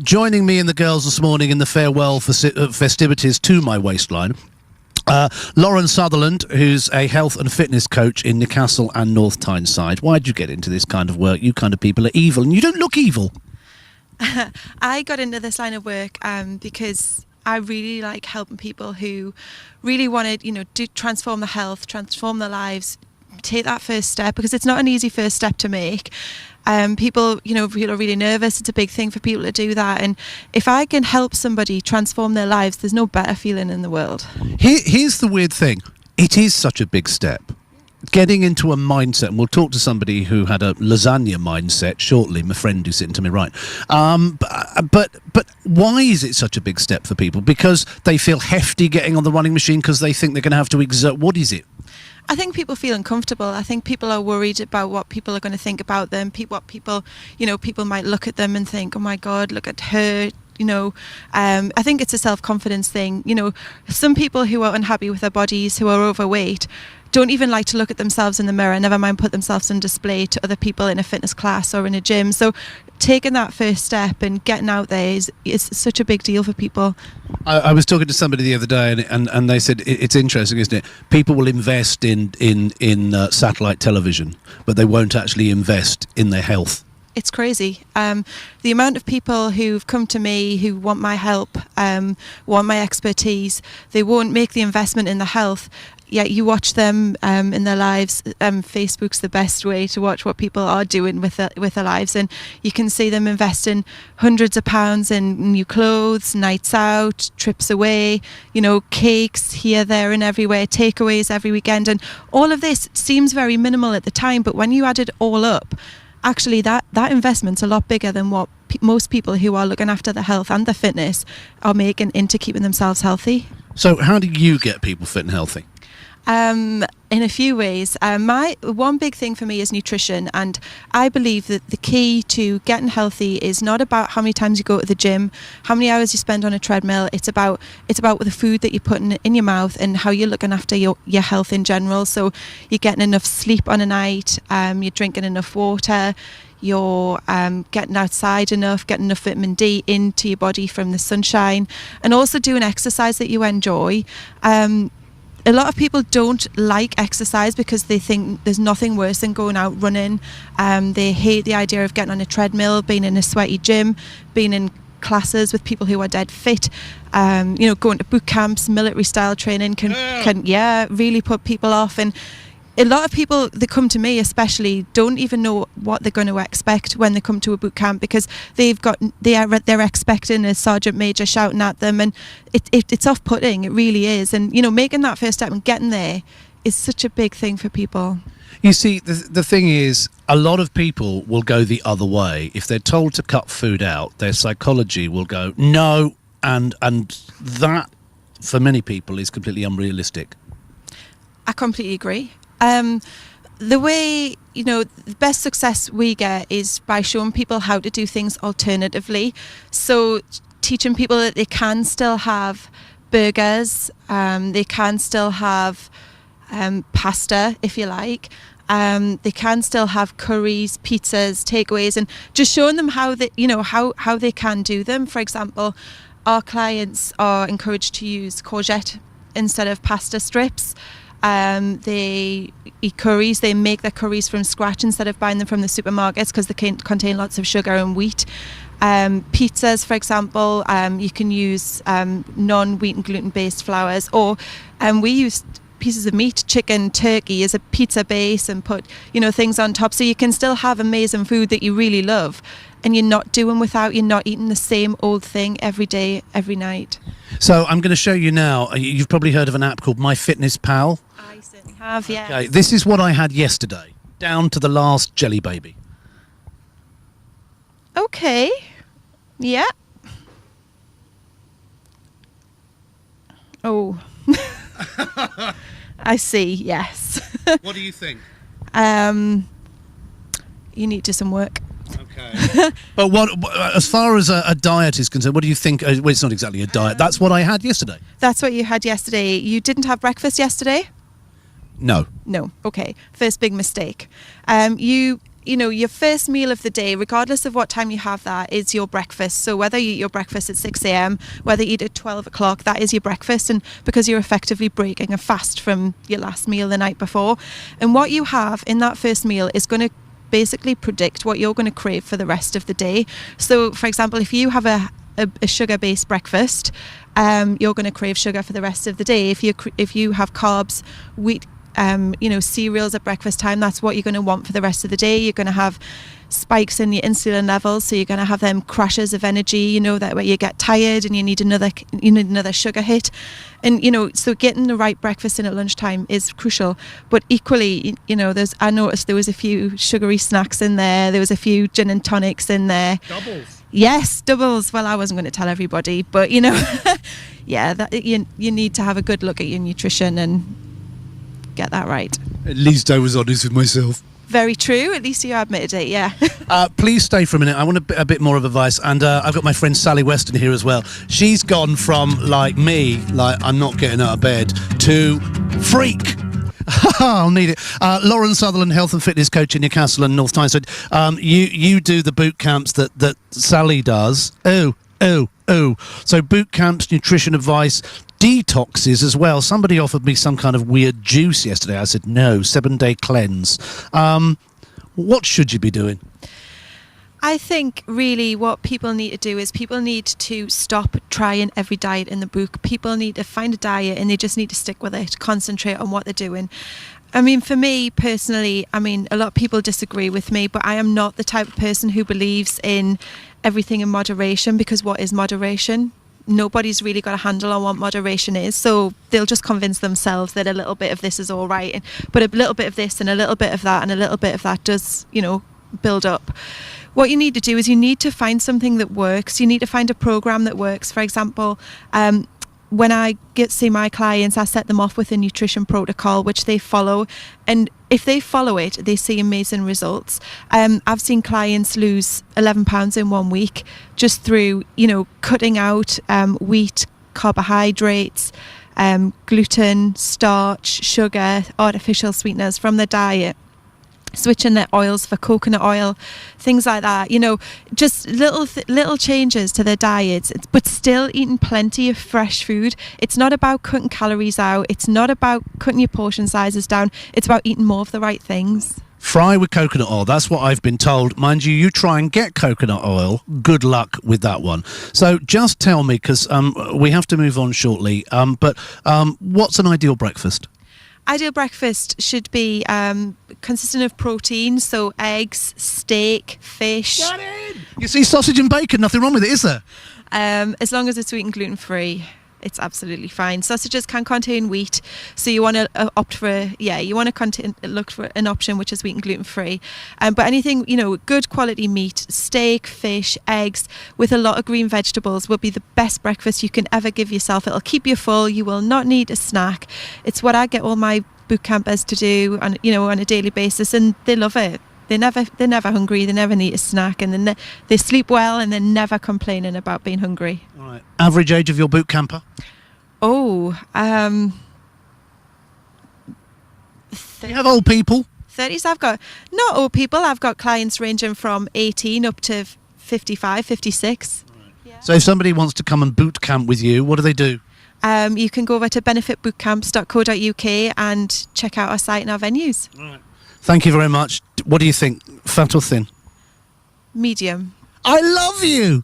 Joining me and the girls this morning in the farewell festivities to my waistline, Lauren Sutherland, who's a health and fitness coach in Newcastle and North Tyneside. Why'd you get into this kind of work? You kind of people are evil, and you don't look evil. I got into this line of work because I really like helping people who really want to, transform their health, transform their lives, take that first step, because it's not an easy first step to make. People are really nervous. It's a big thing for people to do that. And if I can help somebody transform their lives, there's no better feeling in the world. Here's the weird thing. It is such a big step. Getting into a mindset, and we'll talk to somebody who had a lasagna mindset shortly, my friend who's sitting to my right. But why is it such a big step for people? Because they feel hefty getting on the running machine, because they think they're going to have to exert. What is it? I think people feel uncomfortable. I think people are worried about what people are going to think about them. What people might look at them and think, oh my God, look at her. I think it's a self-confidence thing. Some people who are unhappy with their bodies, who are overweight, don't even like to look at themselves in the mirror, never mind put themselves on display to other people in a fitness class or in a gym. So taking that first step and getting out there is such a big deal for people. I was talking to somebody the other day, and they said it's interesting, isn't it? People will invest in satellite television, but they won't actually invest in their health. It's crazy. The amount of people who've come to me who want my help, want my expertise, they won't make the investment in the health. Yet you watch them in their lives. Facebook's the best way to watch what people are doing with their lives, and you can see them investing hundreds of pounds in new clothes, nights out, trips away, cakes here, there and everywhere, takeaways every weekend, and all of this seems very minimal at the time, but when you add it all up, actually that investment's a lot bigger than what most people who are looking after their health and their fitness are making into keeping themselves healthy. So how do you get people fit and healthy? In a few ways. My one big thing for me is nutrition, and I believe that the key to getting healthy is not about how many times you go to the gym, how many hours you spend on a treadmill. It's about the food that you're putting in your mouth and how you're looking after your health in general. So you're getting enough sleep on a night, you're drinking enough water, you're getting outside enough, getting enough vitamin D into your body from the sunshine, and also doing exercise that you enjoy. A lot of people don't like exercise because they think there's nothing worse than going out running. They hate the idea of getting on a treadmill, being in a sweaty gym, being in classes with people who are dead fit. Going to boot camps, military style training can really put people off. And a lot of people that come to me especially don't even know what they're going to expect when they come to a boot camp, because they're expecting a sergeant major shouting at them, and it's off-putting. It really is. And making that first step and getting there is such a big thing for people. You see, the thing is, a lot of people will go the other way. If they're told to cut food out, their psychology will go no, and that for many people is completely unrealistic. I completely agree. The way, the best success we get is by showing people how to do things alternatively. So teaching people that they can still have burgers, they can still have pasta, if you like. They can still have curries, pizzas, takeaways, and just showing them how they, how they can do them. For example, our clients are encouraged to use courgette instead of pasta strips. They eat curries. They make their curries from scratch instead of buying them from the supermarkets, because they contain lots of sugar and wheat. Pizzas, for example, you can use non-wheat and gluten-based flours, or we use pieces of meat, chicken, turkey as a pizza base, and put things on top, so you can still have amazing food that you really love, and you're not eating the same old thing every day, every night. So I'm going to show you now. You've probably heard of an app called MyFitnessPal. I certainly have, yeah. Okay, this is what I had yesterday, down to the last jelly baby. Okay. Yeah. Oh. I see, yes. What do you think? You need to do some work. Okay. But as far as a diet is concerned, what do you think? Well, it's not exactly a diet. That's what I had yesterday. That's what you had yesterday. You didn't have breakfast yesterday? No. No. Okay. First big mistake. You your first meal of the day, regardless of what time you have that, is your breakfast. So whether you eat your breakfast at 6 a.m, whether you eat at 12 o'clock, that is your breakfast. And because you're effectively breaking a fast from your last meal the night before. And what you have in that first meal is going to basically predict what you're going to crave for the rest of the day. So, for example, if you have a sugar-based breakfast, you're going to crave sugar for the rest of the day. If you have carbs, wheat, cereals at breakfast time, that's what you're going to want for the rest of the day. You're going to have spikes in your insulin levels, so you're going to have them crashes of energy, that where you get tired and you need another sugar hit. And so getting the right breakfast in at lunchtime is crucial. But equally, I noticed there was a few sugary snacks in there was a few gin and tonics in there. Doubles. Yes, doubles. Well, I wasn't going to tell everybody, but yeah, that you need to have a good look at your nutrition and get that right. At least I was honest with myself. Very true. At least you admitted it, yeah. Please stay for a minute. I want a bit more of advice. And I've got my friend Sally Weston here as well. She's gone from, like me, like I'm not getting out of bed, to freak. I'll need it. Lauren Sutherland, health and fitness coach in Newcastle and North Tyneside. You do the boot camps that Sally does. So boot camps, nutrition advice, detoxes as well. Somebody offered me some kind of weird juice yesterday. I said no, 7-day cleanse. What should you be doing? I think really what people need to do is people need to stop trying every diet in the book. People need to find a diet and they just need to stick with it, concentrate on what they're doing. I mean, for me personally, a lot of people disagree with me, but I am not the type of person who believes in everything in moderation, because what is moderation? Nobody's really got a handle on what moderation is, so they'll just convince themselves that a little bit of this is all right, but a little bit of this and a little bit of that and a little bit of that does, build up. What you need to do is you need to find something that works. You need to find a program that works. For example, when I see my clients, I set them off with a nutrition protocol which they follow, and if they follow it, they see amazing results. I've seen clients lose 11 pounds in 1 week just through cutting out wheat, carbohydrates, gluten, starch, sugar, artificial sweeteners from their diet, switching their oils for coconut oil, things like that. Just little changes to their diets, but still eating plenty of fresh food. It's not about cutting calories out. It's not about cutting your portion sizes down. It's about eating more of the right things. Fry with coconut oil. That's what I've been told. Mind you try and get coconut oil. Good luck with that one. So just tell me, because we have to move on shortly, but what's an ideal breakfast? Ideal breakfast should be consistent of protein, so eggs, steak, fish. Get in! You see, sausage and bacon, nothing wrong with it, is there? As long as it's wheat and gluten-free, it's absolutely fine. Sausages can contain wheat, so you want to look for an option which is wheat and gluten-free. But anything, good quality meat, steak, fish, eggs, with a lot of green vegetables will be the best breakfast you can ever give yourself. It'll keep you full. You will not need a snack. It's what I get all my boot campers to do on a daily basis, and they love it. They're never hungry. They never need a snack, and then they sleep well, and they're never complaining about being hungry. All right. Average age of your boot camper? Oh, Do you have old people? 30s. I've got not old people. I've got clients ranging from 18 up to 55, 56. Right. Yeah. So if somebody wants to come and boot camp with you, what do they do? You can go over to benefitbootcamps.co.uk and check out our site and our venues. Right. Thank you very much. What do you think? Fat or thin? Medium. I love you.